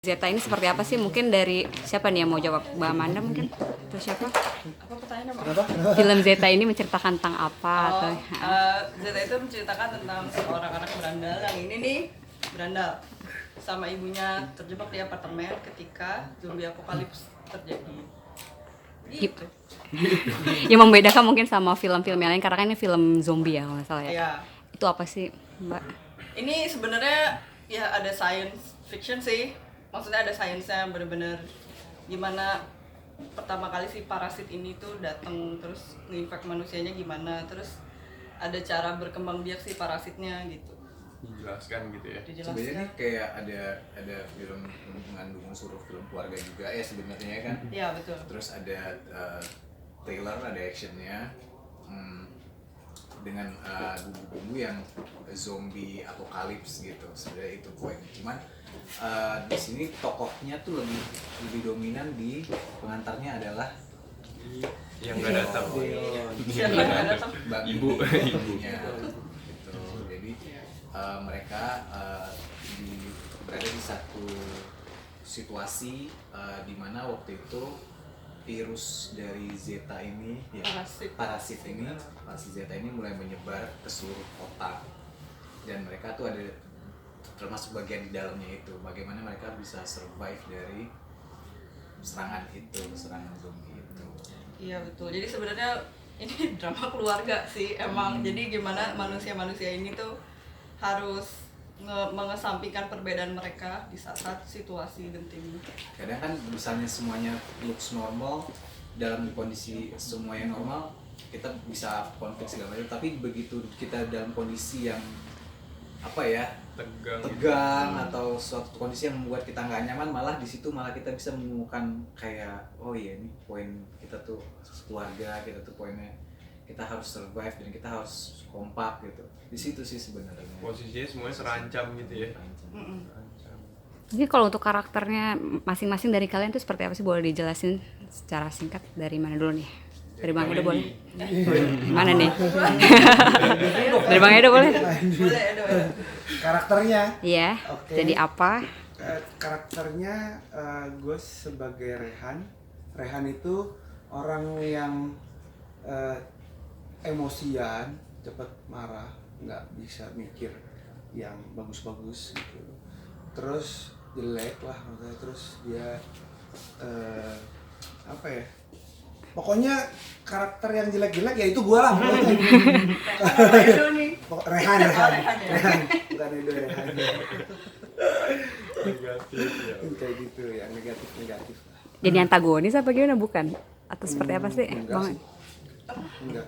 Zeta ini seperti apa sih? Mungkin dari siapa nih yang mau jawab? Mbak Amanda mungkin? Atau siapa? Apa pertanyaannya, Mbak? Film Zeta ini menceritakan tentang apa? Atau Zeta itu menceritakan tentang seorang anak berandal yang ini nih berandal sama ibunya terjebak di apartemen ketika zombie apokalips terjadi. Gitu. yang membedakan mungkin sama film-film yang lain karena kan ini film zombie ya kalau nggak salah ya. Iya. Itu apa sih, Mbak? Ini sebenarnya ya ada science fiction sih. Maksudnya ada sainsnya bener-bener gimana pertama kali si parasit ini tuh datang terus nginfek manusianya gimana, terus ada cara berkembang biak si parasitnya gitu. Dijelaskan gitu ya. Sebenarnya ini kayak ada film mengandung unsur film keluarga juga ya sebenarnya kan. Iya betul. Terus ada trailer, ada actionnya dengan bumbu-bumbu yang zombie apokalips gitu. Sebenarnya itu poinnya. Cuman di sini tokohnya tuh lebih dominan di pengantarnya adalah Yang nggak datang. Siapa yang nggak datang? Ibu. ibunya gitu. Jadi mereka berada di satu situasi di mana waktu itu virus dari Zeta ini ya, parasit Zeta ini mulai menyebar ke seluruh kota, dan mereka tuh ada termasuk bagian di dalamnya itu bagaimana mereka bisa survive dari serangan zombie itu. Iya betul. Jadi sebenarnya ini drama keluarga sih emang. Jadi gimana manusia-manusia ini tuh harus mengesampingkan perbedaan mereka di saat situasi genting. Kadang kan misalnya semuanya looks normal, dalam kondisi semuanya normal kita bisa konflik segala macam, tapi begitu kita dalam kondisi yang apa ya tegang atau suatu kondisi yang membuat kita nggak nyaman, malah di situ malah kita bisa menemukan kayak oh iya ini poin kita tuh keluarga, kita tuh poinnya kita harus survive dan kita harus kompak gitu. Di situ sih sebenarnya Posisinya semuanya terancam gitu ya. Jadi kalau untuk karakternya masing-masing dari kalian tuh seperti apa sih? Boleh dijelasin secara singkat dari mana dulu nih? Dari Bang Edo boleh? Mana nih? Dari Bang Edo boleh? Boleh, Edo. Karakternya? Iya. Oke. Jadi apa? Karakternya gue sebagai Rehan. Rehan itu orang yang emosian, cepat marah, nggak bisa mikir yang bagus-bagus gitu. Terus jelek lah maksudnya, terus dia apa ya? Pokoknya karakter yang jelek-jelek ya itu gue lah. Edo nih. Rehan. Bukan Edo, Rehan. Negatif ya. Kayak gitu ya, negatif lah. Jadi antagonis apa gimana? Bukan? Atau seperti apa sih? Enggak Bang? sih. Enggak.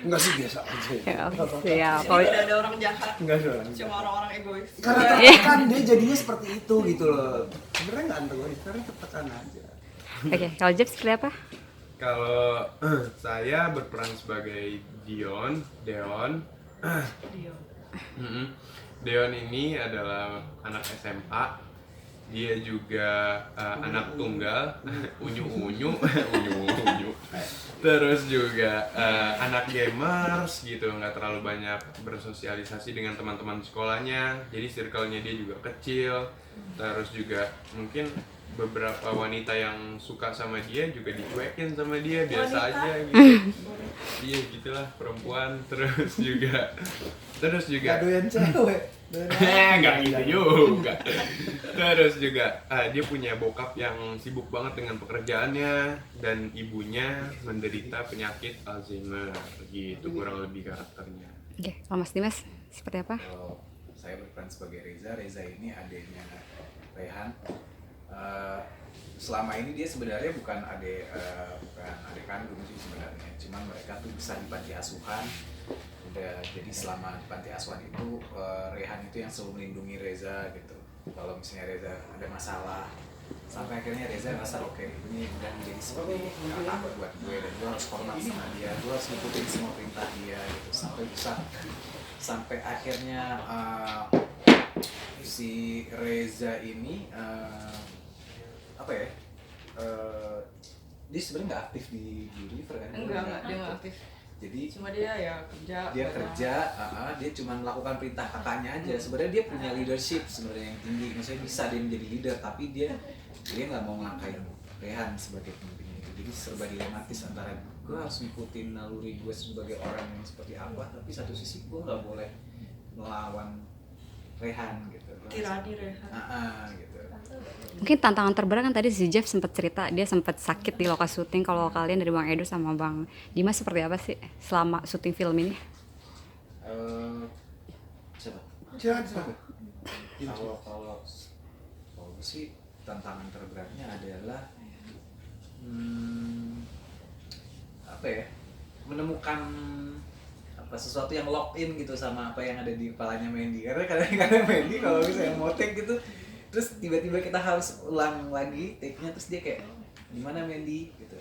Enggak sih, biasa aja. Ya, Jadi siap. tidak ada orang jahat, Enggak ada orang. cuma orang-orang egois. Karena tertekan dia jadinya seperti itu gitu loh. Sebenarnya enggak antagonis, karena tertekan aja. Oke, kalau Jeff seperti apa? Kalau saya berperan sebagai Deon. Deon ini adalah anak SMA. Dia juga anak tunggal, unyu-unyu. Terus juga anak gamers gitu, nggak terlalu banyak bersosialisasi dengan teman-teman sekolahnya. Jadi circle-nya dia juga kecil. Terus juga mungkin beberapa wanita yang suka sama dia juga dicuekin sama dia, biasa aja gitu. Iya gitulah, perempuan. Terus juga Enggak doyan cewek. nggak gitu juga. Terus juga dia punya bokap yang sibuk banget dengan pekerjaannya, dan ibunya menderita penyakit Alzheimer gitu, kurang lebih karakternya. Oke, kalau Mas Dimas seperti apa? Kalau saya berperan sebagai Reza ini adiknya Rehan. Selama ini dia sebenarnya bukan adik kandung sih sebenarnya, cuman mereka tuh bisa di panti asuhan. Jadi selama di panti asuhan itu Rehan itu yang selalu melindungi Reza gitu. Kalau misalnya Reza ada masalah, sampai akhirnya Reza ngerasa oke, ini udah menjadi seperti apa buat gue, dan gue harus hormat sama dia, gue harus ngikutin semua perintah dia gitu, sampai akhirnya si Reza ini apa ya, dia sebenarnya nggak aktif di Unilever kan? Enggak, dia nggak aktif. Jadi Cuma dia ya kerja. dia karena- kerja, dia cuma melakukan perintah kakaknya aja. Sebenarnya dia punya leadership sebenarnya yang tinggi, maksudnya bisa dia menjadi leader, tapi dia nggak mau ngelangkain Rehan sebagai pemimpinnya itu. Jadi serba dilematis antara gue harus ngikutin naluri gue sebagai orang yang seperti apa, tapi satu sisi gue nggak boleh melawan Rehan gitu. Tirani Rehan. Gitu. Mungkin tantangan terberat kan tadi si Jeff sempat cerita dia sempat sakit di lokasi syuting. Kalau kalian dari Bang Edo sama Bang Dimas seperti apa sih selama syuting film ini? Siapa? Siapa? Kalau gue sih tantangan terberatnya adalah apa ya, menemukan apa sesuatu yang lock in gitu sama apa yang ada di kepalanya Mandy, karena kadang-kadang Mandy kalau misalnya mau take gitu terus tiba-tiba kita harus ulang lagi take-nya, terus dia kayak gimana Mandy gitu,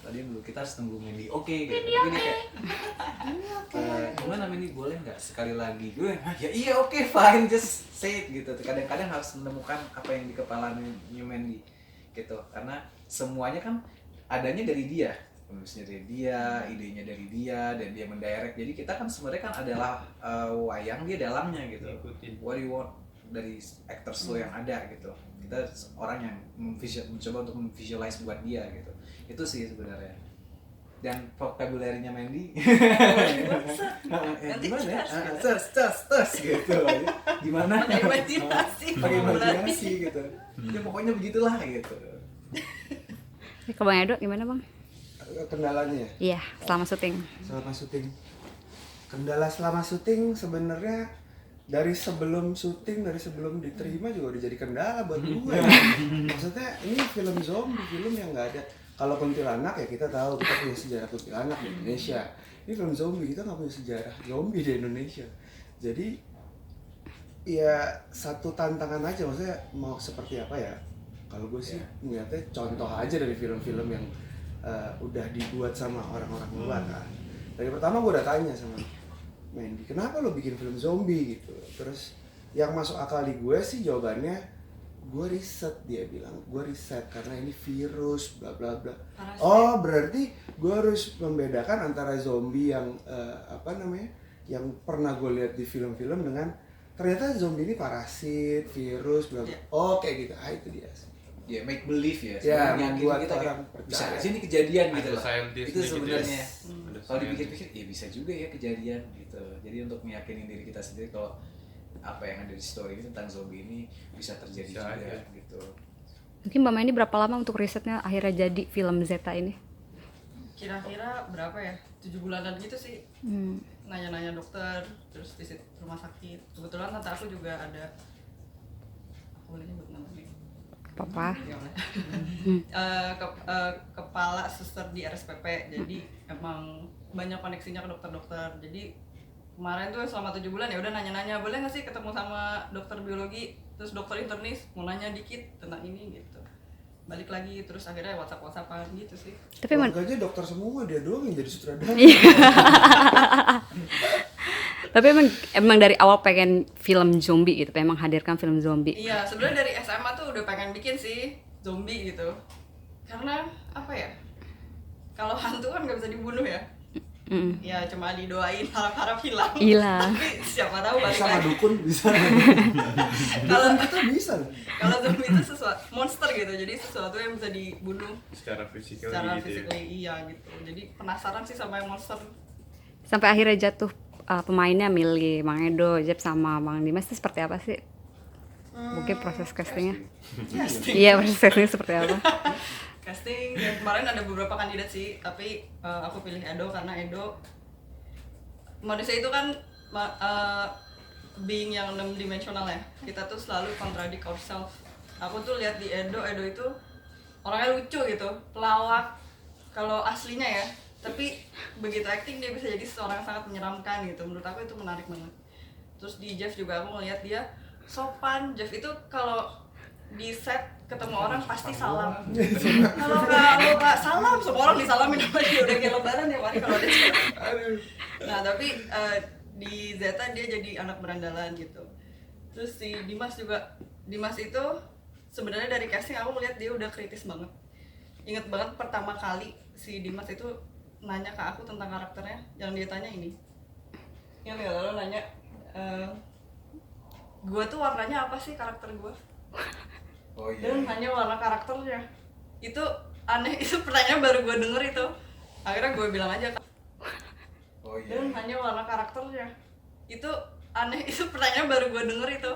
tadi dulu kita harus tunggu Mandy oke gitu, tapi dia kayak gimana Mandy, boleh nggak sekali lagi, gue ya iya oke, fine, just say it gitu. Kadang-kadang harus menemukan apa yang di kepalanya Mandy gitu, karena semuanya kan adanya dari dia, penulisnya dari dia, idenya dari dia, dan dia mendirect. Jadi kita kan sebenarnya kan adalah wayang dia dalamnya gitu. Ikutin. What do you want dari actors lo yang ada gitu. Kita orang yang mencoba untuk memvisualize buat dia gitu. Itu sih sebenarnya. Dan vocabulary-nya Mandy gimana ya? Tes gitu. Gimana? Pakai imajinasi. Pakai imajinasi gitu. Ya pokoknya begitulah gitu. Ke Bang Edo gimana Bang? Kendalanya ya? Iya selama syuting. Selama syuting. Kendala selama syuting sebenarnya dari sebelum diterima juga udah jadi kendala buat gue. Maksudnya ini film zombie, film yang nggak ada. Kalau kuntilanak ya kita tahu, kita punya sejarah kuntilanak di Indonesia. Ini film zombie, kita nggak punya sejarah zombie di Indonesia. Jadi ya satu tantangan aja, maksudnya mau seperti apa ya. Kalau gue sih ngeliatnya contoh aja dari film-film yang udah dibuat sama orang-orang luar kan. Dari pertama gue udah tanya sama Mandy, kenapa lo bikin film zombie gitu. Terus yang masuk akal di gue sih jawabannya, gue riset, dia bilang gue riset karena ini virus bla bla bla. Oh berarti gue harus membedakan antara zombie yang yang pernah gue lihat di film-film dengan ternyata zombie ini parasit, virus bla bla. Oh kayak gitu, itu dia sih. Ya make believe ya, Ya, meyakinkan membuat kita orang kayak, bisa percaya. aja ini kejadian gitu Ada loh. scientist Itu nih gitu sebenarnya ya. Ada kalau scientist. dipikir-pikir ya bisa juga ya kejadian gitu. Jadi untuk meyakinin diri kita sendiri kalau apa yang ada di story ini tentang zombie ini bisa terjadi Bisa juga aja. gitu. Mungkin Mbak Mandy berapa lama untuk risetnya akhirnya jadi film Zeta ini? Kira-kira berapa ya? 7 bulanan gitu sih. Nanya-nanya dokter, terus visit rumah sakit. Kebetulan tante aku juga ada, aku boleh nyebut namanya? Papa. Ya boleh. Kepala suster di RSPP, jadi emang banyak koneksinya ke dokter-dokter. Jadi kemarin tuh selama 7 bulan ya udah nanya-nanya, boleh nggak sih ketemu sama dokter biologi, terus dokter internis mau nanya dikit tentang ini gitu. Balik lagi terus akhirnya WhatsApp-WhatsAppan gitu sih. Tapi Keluarganya dokter semua, dia doang yang jadi sutradara. Tapi emang dari awal pengen film zombie gitu, pengen menghadirkan film zombie. Iya, sebenarnya dari SMA tuh udah pengen bikin sih zombie gitu. Karena apa ya? Kalau hantu kan nggak bisa dibunuh ya. Ya cuma didoain harap-harap hilang. Hilang. Tapi siapa tahu balik Sama lagi. dukun bisa. Kalau Kita bisa loh. kalau zombie itu sesuatu monster gitu. Jadi sesuatu yang bisa dibunuh Secara fisikal secara gitu ya. physically, iya gitu. Jadi penasaran sih sama yang monster. Sampai akhirnya jatuh pemainnya milih Bang Edo, Jeff sama Bang Dimas itu seperti apa sih? Mungkin proses castingnya. Iya, proses castingnya seperti apa? Casting ya, kemarin ada beberapa kandidat sih, tapi aku pilih Edo karena Edo manusia itu kan being yang 6 dimensional ya. Kita tuh selalu contradict ourselves. Aku tuh lihat di Edo itu orangnya lucu gitu, pelawak kalau aslinya ya. Tapi begitu acting dia bisa jadi seorang yang sangat menyeramkan gitu. Menurut aku itu menarik banget. Terus di Jeff juga aku ngeliat dia sopan. Jeff itu kalau di set ketemu orang pasti salam. Kalau nggak salam, semua orang disalamin sama dia, udah kayak lebaran ya mari kalau ada set. Nah tapi di Zeta dia jadi anak berandalan gitu. Terus si Dimas itu sebenarnya dari casting aku melihat dia udah kritis banget. Ingat banget pertama kali si Dimas itu nanya ke aku tentang karakternya, yang dia tanya ini. Yang dia lalu nanya, gue tuh warnanya apa sih karakter gue? Oh iya. Dan nanya warna karakternya. Itu aneh, itu pertanyaan baru gue denger itu. Akhirnya gue bilang aja. Oh iya. Dan nanya warna karakternya. Itu aneh, itu pertanyaan baru gue denger itu.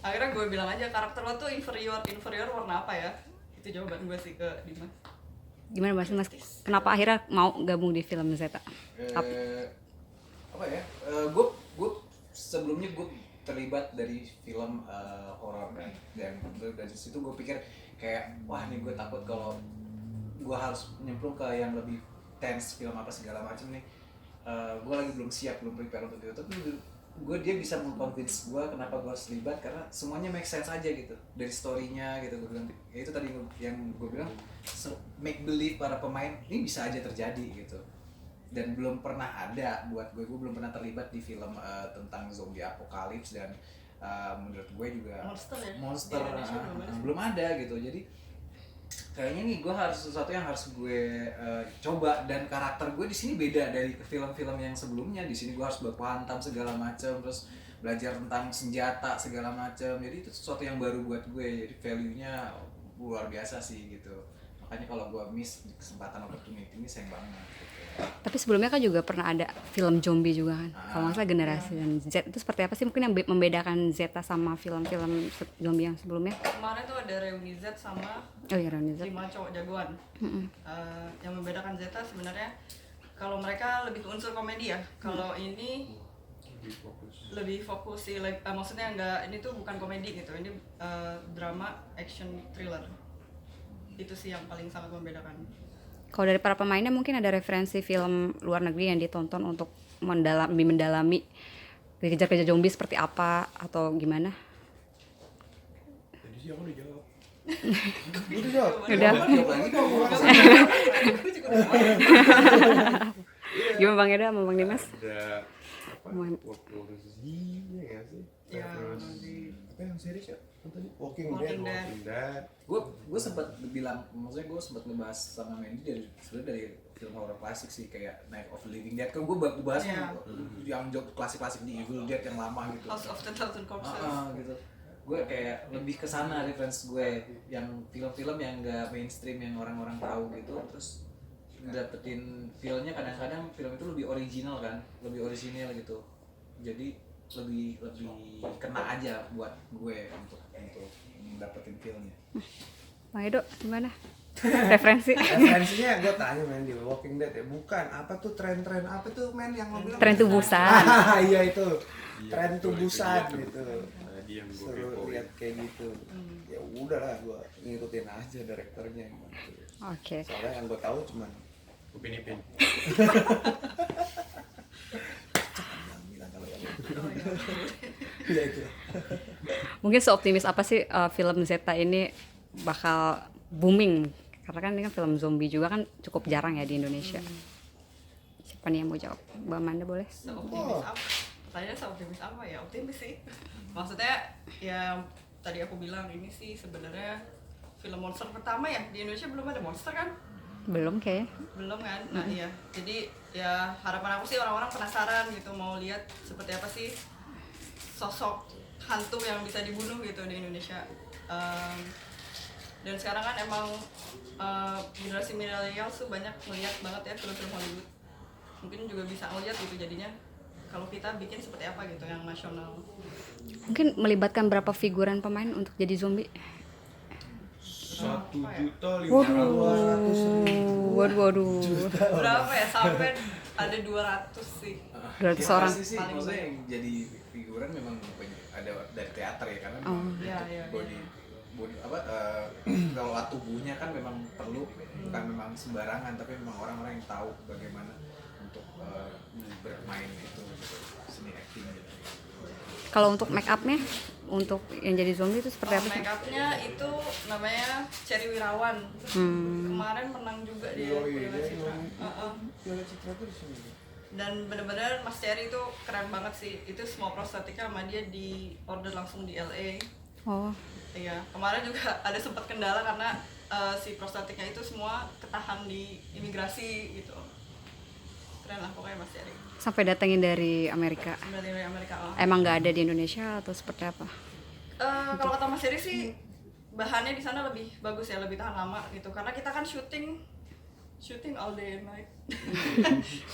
Akhirnya gue bilang aja, karakter lo tuh inferior warna apa ya? Itu jawaban gue sih ke Dimas. Gimana Mas? Kenapa akhirnya mau gabung di film Zeta? Apa ya? Gue sebelumnya gue terlibat dari film horor kan, dan dari situ gue pikir kayak wah nih gue takut kalau gue harus nyemplung ke yang lebih tense, film apa segala macam nih. Gue lagi belum siap, belum prepare untuk itu, tapi dia bisa mengconvince gue kenapa gue harus terlibat, karena semuanya make sense aja gitu dari storynya gitu. Gue bilang ya itu tadi yang gue bilang, make believe para pemain ini bisa aja terjadi gitu. Dan belum pernah ada buat gue belum pernah terlibat di film tentang zombie apokalips, dan menurut gue juga monster belum ada gitu. Jadi kayaknya nih gue harus sesuatu yang harus gue coba, dan karakter gue di sini beda dari film-film yang sebelumnya. Di sini gue harus baku hantam segala macam, terus belajar tentang senjata segala macam. Jadi itu sesuatu yang baru buat gue, jadi value-nya luar biasa sih gitu. Makanya kalau gue miss kesempatan opportunity ini sayang banget gitu. Tapi sebelumnya kan juga pernah ada film zombie juga kan. Kalau nggak salah generasi dan Z itu seperti apa sih mungkin yang membedakan Zeta sama film-film zombie yang sebelumnya? Kemarin tuh ada reuni Z sama Oh iya, Reuni Z. 5 cowok jagoan. Yang membedakan Zeta sebenarnya kalau mereka lebih ke unsur komedi ya. Kalau ini lebih fokus sih, maksudnya enggak, ini tuh bukan komedi gitu. Ini drama, action, thriller. Itu sih yang paling sangat membedakan. Kalau dari para pemainnya mungkin ada referensi film luar negeri yang ditonton untuk lebih mendalami dikejar-kejar zombie seperti apa atau gimana? Tadi sih aku udah jawab. Udah jawab. Udah. Gimana Bang Eda sama Bang Dimas? Ada apa? Main. Waktu Z-nya ya sih? Ya, Terus Apa yang series ya? Tadi Walking Walking Dead. Dead. Walking Dead. Gue sempat bilang, maksudnya gue sempat ngebahas sama Mandy dari film horror klasik sih, kayak Night of the Living Dead. Kan gue bahas yang klasik-klasik di Evil Dead yang lama gitu. House of the Thousand Corpses. Gitu. Gue kayak lebih ke sana reference gue, yang film-film yang enggak mainstream yang orang-orang tahu gitu, terus dapetin feelnya. Kadang-kadang film itu lebih original kan, lebih orisinil gitu. Jadi lebih kena aja buat gue untuk dapetin feelnya. Bang Edo gimana? Referensi? Referensinya gue tanya main di Walking Dead ya, bukan apa tuh tren-tren apa tuh men yang lo bilang? Tren tubusan. Iya itu, Iya, tren betul, tubusan itu dia gitu. Tadi yang gue Seru kepoin. lihat kayak gitu. Ya udahlah gue ngikutin aja direkturnya gitu. Oke. Soalnya yang gue tahu cuman Upin Ipin. bilang kalau yang itu. Ya itu. Mungkin seoptimis apa sih film Zeta ini bakal booming? Karena kan ini kan film zombie juga kan cukup jarang ya di Indonesia. Siapa nih yang mau jawab? Mbak Amanda boleh? Seoptimis apa? Pertanyaannya seoptimis apa ya? Optimis sih. Maksudnya ya tadi aku bilang ini sih sebenarnya film monster pertama ya di Indonesia. Belum ada monster kan? Belum kayaknya. Belum kan? Nah iya. Jadi ya harapan aku sih orang-orang penasaran gitu, mau lihat seperti apa sih sosok hantu yang bisa dibunuh gitu di Indonesia. Dan sekarang kan emang generasi milenial tuh banyak melihat banget ya film-film Hollywood. Mungkin juga bisa ngeliat gitu jadinya kalau kita bikin seperti apa gitu yang nasional. Mungkin melibatkan berapa figuran pemain untuk jadi zombie? 1.500.000. Waduh. Berapa ya? Sampai ada 200 sih. 200 orang. Sih, Paling maksudnya banyak. yang jadi figuran memang ada dari teater ya, karena Oh. memang Iya. body apa kalau tubuhnya kan memang perlu, bukan memang sembarangan, tapi memang orang-orang yang tahu bagaimana untuk bermain itu gitu, seni acting gitu. Kalau untuk make upnya, untuk yang jadi zombie itu seperti apa sih? Make upnya itu namanya Cherry Wirawan. Kemarin menang juga dia Oh iya, Piala Citra. Piala Citra tuh di sini. Dan bener-bener Mas Cherry itu keren banget sih. Itu semua prostetika sama dia di order langsung di LA. Oh, Iya, kemarin juga ada sempat kendala karena si prostetiknya itu semua ketahan di imigrasi gitu. Keren lah pokoknya Mas Jari. Sampai datengin dari Amerika. Dari Amerika. Emang nggak ada di Indonesia atau seperti apa? Kalau kata Mas Jari sih bahannya di sana lebih bagus ya, lebih tahan lama gitu. Karena kita kan syuting all day and night.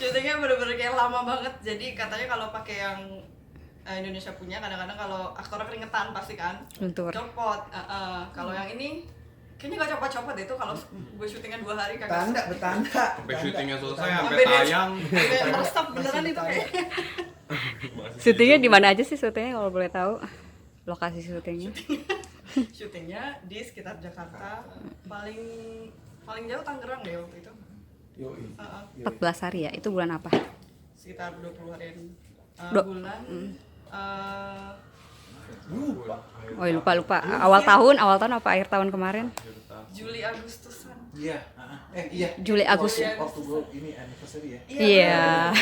Syutingnya bener-bener kayak lama banget. Jadi katanya kalau pakai yang Indonesia punya, kadang-kadang kalau aktornya keringetan pasti kan Luntur. copot. Kalau yang ini kayaknya gak copot-copot deh, itu kalau gue syutingnya 2 hari kagak Bertanda. Sampai syutingnya selesai, sampai Sampai dia- tayang. sampai meresap beneran itu kayak. Syutingnya di mana aja sih syutingnya kalau boleh tahu? Lokasi syutingnya? Syutingnya di sekitar Jakarta, paling jauh Tangerang deh waktu itu. Yoi. 14 hari ya? Itu bulan apa? Sekitar 20 harian. Bulan Lupa. Oh iya, lupa. Awal tahun apa akhir tahun kemarin? Juli Agustusan. Iya, iya. Juli Agustus. Waktu gue ini anniversary ya. Iya.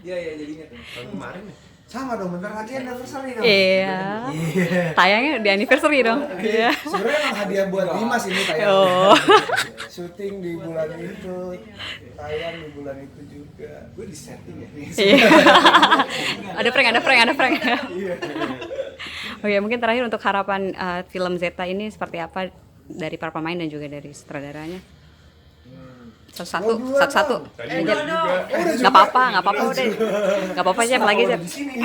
Iya jadinya tuh. Tahun kemarin ya? Sama dong, bentar lagi anniversary dong. Iya. Tayangnya di anniversary dong. Iya. Sebenarnya emang hadiah buat Dimas ini tayang. Oh. Syuting di bulan itu, tayang di bulan itu juga. Gue di setting ya nih. Iya. Ada prank. Iya. Oke, mungkin terakhir untuk harapan film Zeta ini seperti apa dari para pemain dan juga dari sutradaranya? Satu-satu. Tadi udah juga. Nggak apa-apa udah. Nggak apa-apa aja lagi aja. Di sini.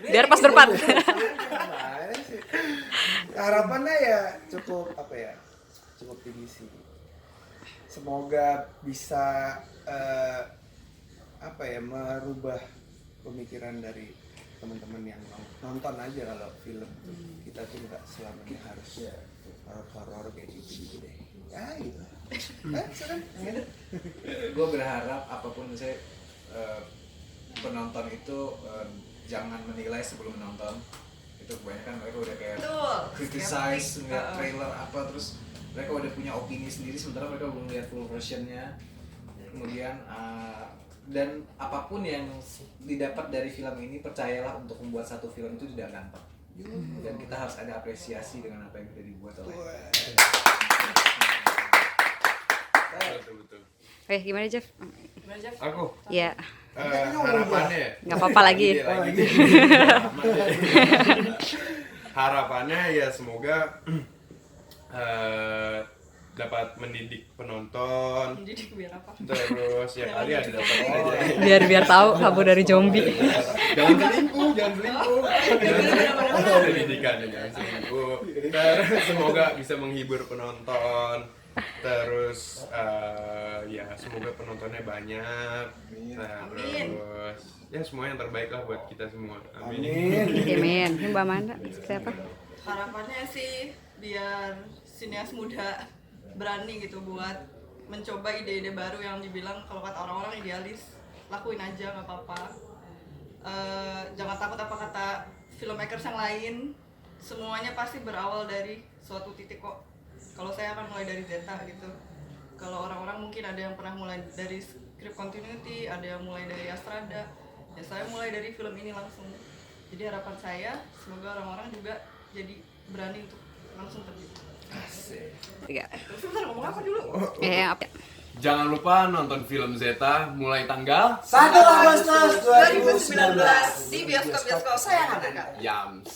Biar pas berempat. Harapannya ya cukup cukup tinggi sih. Semoga bisa merubah pemikiran dari teman-teman yang nonton aja kalau film kita tuh nggak selamanya harus horor kayak gitu deh. Ya gitu. Gue berharap apapun saya penonton itu jangan menilai sebelum menonton. Itu kebanyakan mereka udah kayak Betul. criticize, Skeptik. ngeliat trailer apa, terus mereka udah punya opini sendiri sementara mereka belum lihat full versionnya. Kemudian dan apapun yang didapat dari film ini, percayalah untuk membuat satu film itu tidak gampang. Dan kita harus ada apresiasi dengan apa yang sudah dibuat oleh. Betul. Oke, gimana Jeff? Gimana, Jeff? Aku Ya, harapannya ya. nggak apa-apa lagi. Harapannya ya semoga dapat mendidik penonton, Jadi biar apa? terus ya kali ada dapat aja. Biar tahu kabur dari zombie. Jangan selingkuh. Pendidikan jangan selingkuh. Terus semoga bisa menghibur penonton. Terus ya semoga penontonnya banyak. Terus ya semua yang terbaik lah buat kita semua. Amin. Amin. Ini Mbak Amanda, seperti apa? Harapannya sih biar sinias muda berani gitu buat mencoba ide-ide baru yang dibilang kalau kata orang-orang idealis, lakuin aja nggak apa-apa. Jangan takut apa kata filmmakers yang lain, semuanya pasti berawal dari suatu titik kok. Kalau saya akan mulai dari Zeta gitu. Kalau orang-orang mungkin ada yang pernah mulai dari script continuity, ada yang mulai dari Astrada, ya saya mulai dari film ini langsung. Jadi harapan saya semoga orang-orang juga jadi berani untuk langsung terjun. Tiga. Terus bentar, ngomong apa dulu? Apa? Jangan lupa nonton film Zeta mulai tanggal 1 Agustus 2019 di bioskop-bioskop saya Yams.